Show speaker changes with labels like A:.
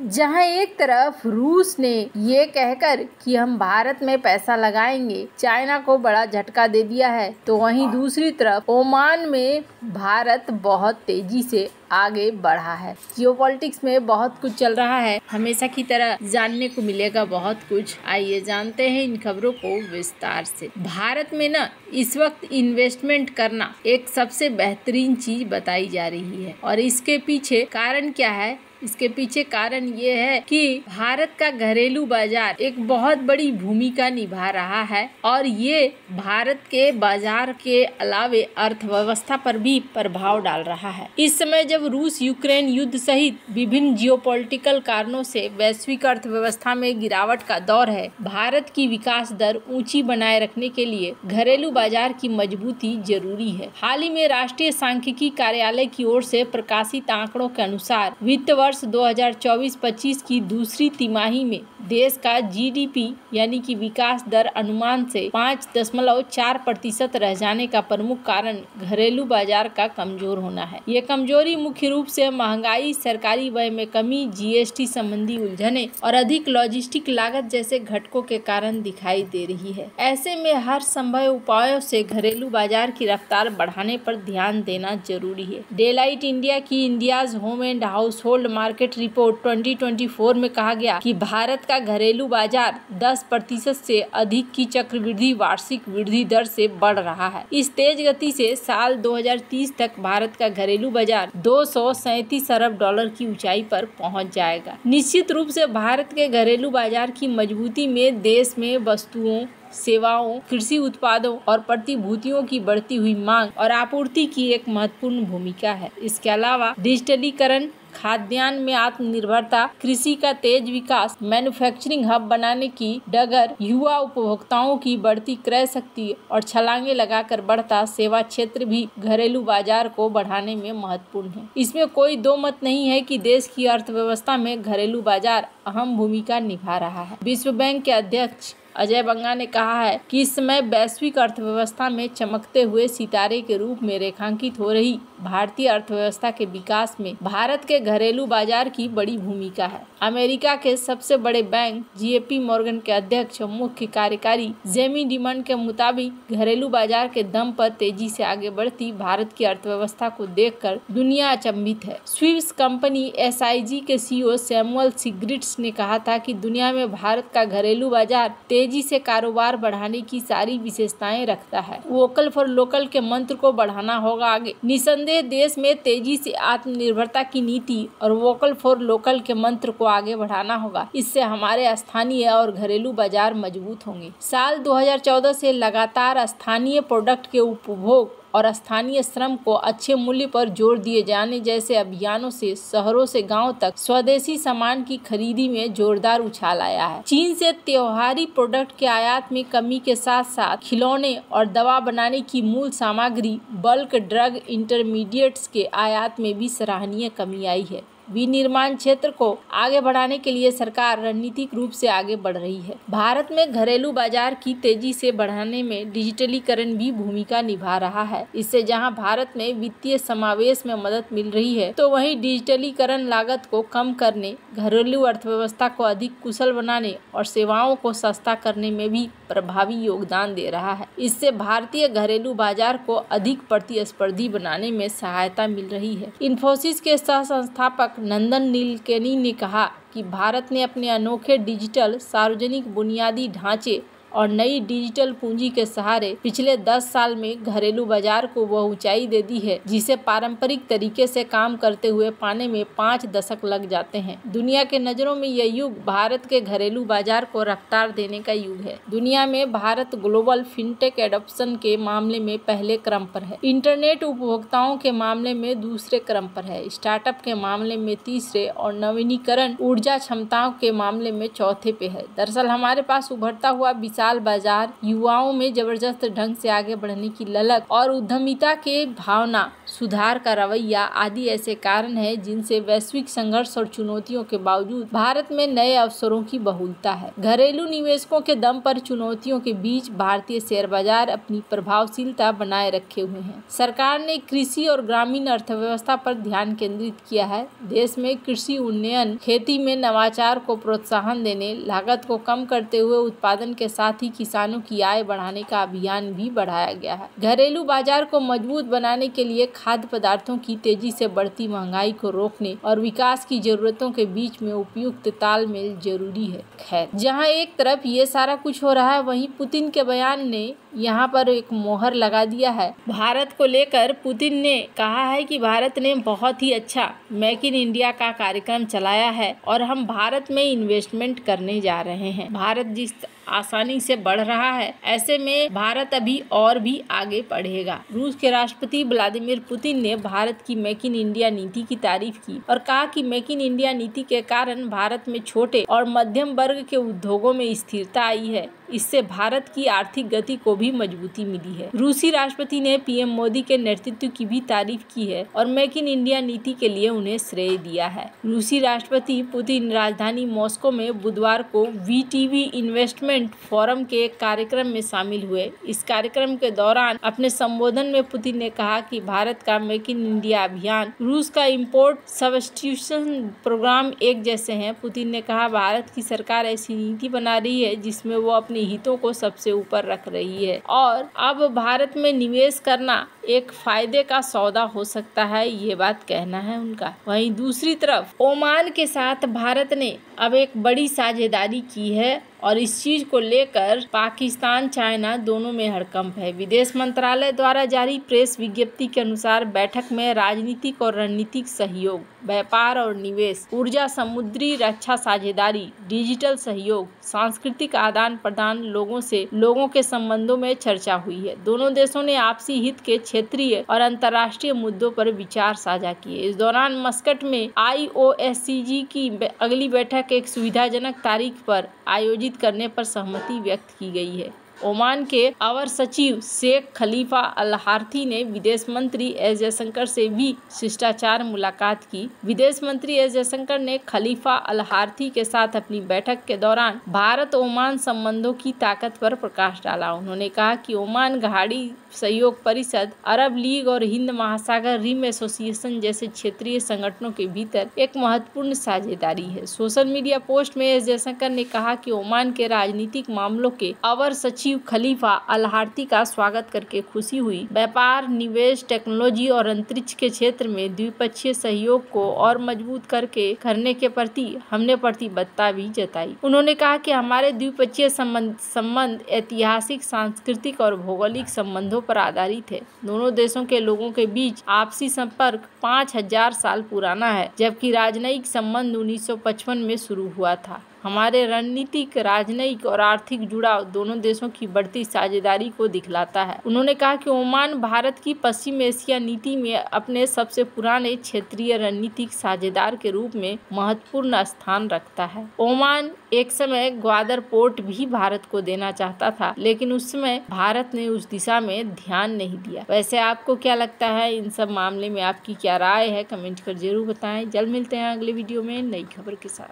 A: जहां एक तरफ रूस ने ये कहकर कि हम भारत में पैसा लगाएंगे चाइना को बड़ा झटका दे दिया है, तो वहीं दूसरी तरफ ओमान में भारत बहुत तेजी से आगे बढ़ा है। जियोपॉलिटिक्स में बहुत कुछ चल रहा है, हमेशा की तरह जानने को मिलेगा बहुत कुछ। आइए जानते हैं इन खबरों को विस्तार से। भारत में ना इस वक्त इन्वेस्टमेंट करना एक सबसे बेहतरीन चीज बताई जा रही है, और इसके पीछे कारण क्या है? इसके पीछे कारण ये है कि भारत का घरेलू बाजार एक बहुत बड़ी भूमिका निभा रहा है, और ये भारत के बाजार के अलावे अर्थव्यवस्था पर भी प्रभाव डाल रहा है। इस समय जब रूस यूक्रेन युद्ध सहित विभिन्न जियोपॉलिटिकल कारणों से वैश्विक अर्थव्यवस्था में गिरावट का दौर है, भारत की विकास दर ऊंची बनाए रखने के लिए घरेलू बाजार की मजबूती जरूरी है। हाल ही में राष्ट्रीय सांख्यिकी कार्यालय की ओर से प्रकाशित आंकड़ों के अनुसार वित्त वर्ष 2024-25 की दूसरी तिमाही में देश का जीडीपी यानी कि विकास दर अनुमान से 5.4% रह जाने का प्रमुख कारण घरेलू बाजार का कमजोर होना है। ये कमजोरी मुख्य रूप से महंगाई, सरकारी व्यय में कमी, जीएसटी संबंधी उलझने और अधिक लॉजिस्टिक लागत जैसे घटकों के कारण दिखाई दे रही है। ऐसे में हर संभव उपायों से घरेलू बाजार की रफ्तार बढ़ाने पर ध्यान देना जरूरी है। डेलाइट इंडिया की India's home and house hold market report 2024 में कहा गया कि भारत का घरेलू बाजार 10% से अधिक की चक्रवृद्धि वार्षिक वृद्धि दर से बढ़ रहा है। इस तेज गति से साल 2030 तक भारत का घरेलू बाजार 237 अरब डॉलर की ऊंचाई पर पहुंच जाएगा। निश्चित रूप से भारत के घरेलू बाजार की मजबूती में देश में वस्तुओं, सेवाओं, कृषि उत्पादों और प्रतिभूतियों की बढ़ती हुई मांग और आपूर्ति की एक महत्वपूर्ण भूमिका है। इसके अलावा डिजिटलीकरण, खाद्यान्न में आत्मनिर्भरता, कृषि का तेज विकास, मैन्युफैक्चरिंग हब बनाने की डगर, युवा उपभोक्ताओं की बढ़ती क्रय शक्ति और छलांगे लगाकर बढ़ता सेवा क्षेत्र भी घरेलू बाजार को बढ़ाने में महत्वपूर्ण है। इसमें कोई दो मत नहीं है कि देश की अर्थव्यवस्था में घरेलू बाजार अहम भूमिका निभा रहा है। विश्व बैंक के अध्यक्ष अजय बंगा ने कहा है कि इस समय वैश्विक अर्थव्यवस्था में चमकते हुए सितारे के रूप में रेखांकित हो रही भारतीय अर्थव्यवस्था के विकास में भारत के घरेलू बाजार की बड़ी भूमिका है। अमेरिका के सबसे बड़े बैंक जेपी मॉर्गन के अध्यक्ष मुख्य कार्यकारी जेमी डिमन के मुताबिक घरेलू बाजार के दम पर तेजी से आगे बढ़ती भारत की अर्थव्यवस्था को देखकर दुनिया अचंभित है। स्विस कंपनी एसआईजी के सीईओ सैमुअल सिग्रिट्स ने कहा था कि दुनिया में भारत का घरेलू बाजार तेजी से कारोबार बढ़ाने की सारी विशेषताएं रखता है। वोकल फॉर लोकल के मंत्र को बढ़ाना होगा आगे। निसंदेह देश में तेजी से आत्मनिर्भरता की नीति और वोकल फॉर लोकल के मंत्र को आगे बढ़ाना होगा। इससे हमारे स्थानीय और घरेलू बाजार मजबूत होंगे। साल 2014 से लगातार स्थानीय प्रोडक्ट के उपभोग और स्थानीय श्रम को अच्छे मूल्य पर जोर दिए जाने जैसे अभियानों से शहरों से गांव तक स्वदेशी सामान की खरीदी में जोरदार उछाल आया है। चीन से त्योहारी प्रोडक्ट के आयात में कमी के साथ साथ खिलौने और दवा बनाने की मूल सामग्री, बल्क ड्रग इंटरमीडिएट्स के आयात में भी सराहनीय कमी आई है। विनिर्माण क्षेत्र को आगे बढ़ाने के लिए सरकार रणनीतिक रूप से आगे बढ़ रही है। भारत में घरेलू बाजार की तेजी से बढ़ाने में डिजिटलीकरण भी भूमिका निभा रहा है। इससे जहां भारत में वित्तीय समावेश में मदद मिल रही है, तो वहीं डिजिटलीकरण लागत को कम करने, घरेलू अर्थव्यवस्था को अधिक कुशल बनाने और सेवाओं को सस्ता करने में भी प्रभावी योगदान दे रहा है। इससे भारतीय घरेलू बाजार को अधिक प्रतिस्पर्धी बनाने में सहायता मिल रही है। इन्फोसिस के सह संस्थापक नंदन नीलकेनी ने कहा कि भारत ने अपने अनोखे डिजिटल सार्वजनिक बुनियादी ढांचे और नई डिजिटल पूंजी के सहारे पिछले 10 साल में घरेलू बाजार को वह ऊंचाई दे दी है जिसे पारंपरिक तरीके से काम करते हुए पाने में 5 दशक लग जाते हैं। दुनिया के नजरों में यह युग भारत के घरेलू बाजार को रफ्तार देने का युग है। दुनिया में भारत ग्लोबल फिनटेक एडॉप्शन के मामले में पहले क्रम पर है, इंटरनेट उपभोक्ताओं के मामले में दूसरे क्रम पर है, स्टार्टअप के मामले में तीसरे और नवीनीकरण ऊर्जा क्षमताओं के मामले में चौथे पे है। दरअसल हमारे पास उभरता हुआ विशाल बाजार, युवाओं में जबरदस्त ढंग से आगे बढ़ने की ललक और उद्यमिता के भावना, सुधार का रवैया आदि ऐसे कारण हैं जिनसे वैश्विक संघर्ष और चुनौतियों के बावजूद भारत में नए अवसरों की बहुलता है। घरेलू निवेशकों के दम पर चुनौतियों के बीच भारतीय शेयर बाजार अपनी प्रभावशीलता बनाए रखे हुए हैं। सरकार ने कृषि और ग्रामीण अर्थव्यवस्था पर ध्यान केंद्रित किया है। देश में कृषि उन्नयन, खेती में नवाचार को प्रोत्साहन देने, लागत को कम करते हुए उत्पादन के साथ ही किसानों की आय बढ़ाने का अभियान भी बढ़ाया गया है। घरेलू बाजार को मजबूत बनाने के लिए खाद्य पदार्थों की तेजी से बढ़ती महंगाई को रोकने और विकास की जरूरतों के बीच में उपयुक्त तालमेल जरूरी है। खैर, जहां एक तरफ ये सारा कुछ हो रहा है, वहीं पुतिन के बयान ने यहाँ पर एक मोहर लगा दिया है। भारत को लेकर पुतिन ने कहा है कि भारत ने बहुत ही अच्छा मेक इन इंडिया का कार्यक्रम चलाया है और हम भारत में इन्वेस्टमेंट करने जा रहे हैं। भारत जिस आसानी से बढ़ रहा है, ऐसे में भारत अभी और भी आगे बढ़ेगा। रूस के राष्ट्रपति व्लादिमीर पुतिन ने भारत की मेक इन इंडिया नीति की तारीफ की और कहा कि मेक इन इंडिया नीति के कारण भारत में छोटे और मध्यम वर्ग के उद्योगों में स्थिरता आई है। इससे भारत की आर्थिक गति को भी मजबूती मिली है। रूसी राष्ट्रपति ने पीएम मोदी के नेतृत्व की भी तारीफ की है और मेक इन इंडिया नीति के लिए उन्हें श्रेय दिया है। रूसी राष्ट्रपति पुतिन राजधानी मॉस्को में बुधवार को वीटीवी इन्वेस्टमेंट फोरम के एक कार्यक्रम में शामिल हुए। इस कार्यक्रम के दौरान अपने संबोधन में पुतिन ने कहा कि भारत का मेक इन इंडिया अभियान, रूस का इंपोर्ट सब्स्टिट्यूशन प्रोग्राम एक जैसे हैं। पुतिन ने कहा, भारत की सरकार ऐसी नीति बना रही है जिसमें वो अपने हितों को सबसे ऊपर रख रही है और अब भारत में निवेश करना एक फायदे का सौदा हो सकता है, ये बात कहना है उनका। वहीं दूसरी तरफ ओमान के साथ भारत ने अब एक बड़ी साझेदारी की है और इस चीज को लेकर पाकिस्तान, चाइना दोनों में हड़कंप है। विदेश मंत्रालय द्वारा जारी प्रेस विज्ञप्ति के अनुसार बैठक में राजनीतिक और रणनीतिक सहयोग, व्यापार और निवेश, ऊर्जा, समुद्री रक्षा साझेदारी, डिजिटल सहयोग, सांस्कृतिक आदान प्रदान, लोगों के संबंधों में चर्चा हुई है। दोनों देशों ने आपसी हित के क्षेत्रीय और अंतर्राष्ट्रीय मुद्दों पर विचार साझा किए। इस दौरान मस्कट में IOSCE की अगली बैठक एक सुविधाजनक तारीख पर आयोजित करने पर सहमति व्यक्त की गई है। ओमान के अवर सचिव शेख खलीफा अल हार्थी ने विदेश मंत्री एस जयशंकर से भी शिष्टाचार मुलाकात की। विदेश मंत्री एस जयशंकर ने खलीफा अल हार्थी के साथ अपनी बैठक के दौरान भारत ओमान संबंधों की ताकत पर प्रकाश डाला। उन्होंने कहा कि ओमान घाटी सहयोग परिषद, अरब लीग और हिंद महासागर रिम एसोसिएशन जैसे क्षेत्रीय संगठनों के भीतर एक महत्वपूर्ण साझेदारी है। सोशल मीडिया पोस्ट में एस जयशंकर ने कहा कि ओमान के राजनीतिक मामलों के अवर सचिव खलीफा अल हार्थी का स्वागत करके खुशी हुई। व्यापार, निवेश, टेक्नोलॉजी और अंतरिक्ष के क्षेत्र में द्विपक्षीय सहयोग को और मजबूत करने के प्रति हमने प्रतिबद्धता भी जताई। उन्होंने कहा कि हमारे द्विपक्षीय संबंध ऐतिहासिक, सांस्कृतिक और भौगोलिक संबंधों पर आधारित है। दोनों देशों के लोगों के बीच आपसी संपर्क 5000 साल पुराना है, जबकि राजनयिक संबंध 1955 में शुरू हुआ था। हमारे रणनीतिक, राजनयिक और आर्थिक जुड़ाव दोनों देशों की बढ़ती साझेदारी को दिखलाता है। उन्होंने कहा कि ओमान भारत की पश्चिम एशिया नीति में अपने सबसे पुराने क्षेत्रीय रणनीतिक साझेदार के रूप में महत्वपूर्ण स्थान रखता है। ओमान एक समय ग्वादर पोर्ट भी भारत को देना चाहता था, लेकिन उस समय भारत ने उस दिशा में ध्यान नहीं दिया। वैसे आपको क्या लगता है, इन सब मामले में आपकी क्या राय है, कमेंट कर जरूर बताएं। जल्द मिलते हैं अगले वीडियो में नई खबर के साथ।